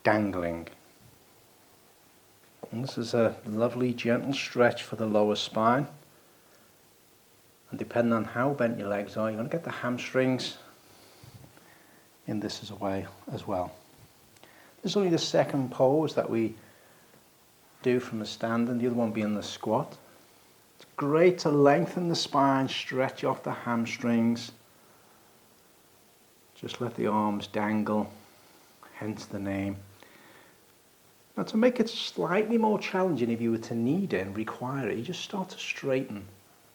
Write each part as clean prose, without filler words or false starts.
dangling. And this is a lovely gentle stretch for the lower spine. And depending on how bent your legs are, you're going to get the hamstrings in this as well. This is only the second pose that we do from the standing, the other one being the squat. It's great to lengthen the spine, stretch off the hamstrings. Just let the arms dangle, hence the name. Now to make it slightly more challenging, if you were to need it and require it, you just start to straighten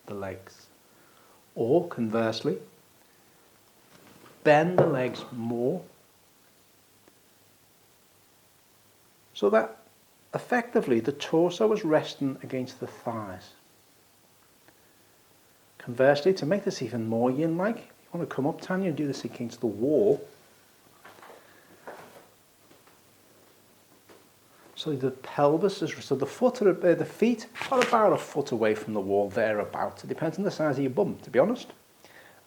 the legs. Or conversely, bend the legs more so that effectively the torso is resting against the thighs. Conversely, to make this even more yin-like, you want to come up, Tanya, and do this against the wall. So the pelvis is, so the feet are about a foot away from the wall, thereabouts. It depends on the size of your bum, to be honest.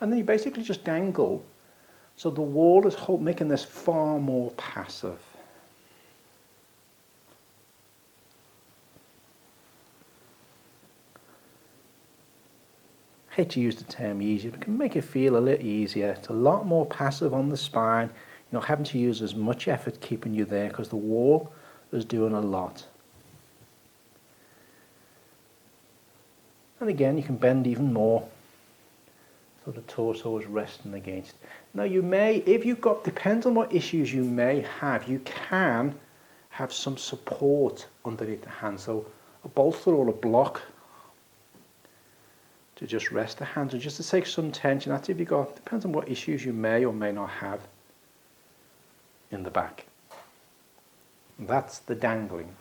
And then you basically just dangle. So the wall is making this far more passive. I hate to use the term easier, but it can make it feel a little easier. It's a lot more passive on the spine. You're not having to use as much effort keeping you there because the wall is doing a lot. And again, you can bend even more so the torso is resting against. Now you may, if you've got, depends on what issues you may have, you can have some support underneath the hand. So a bolster or a block to just rest the hands, or just to take some tension. That's if you've got, depends on what issues you may or may not have in the back. That's the dangling.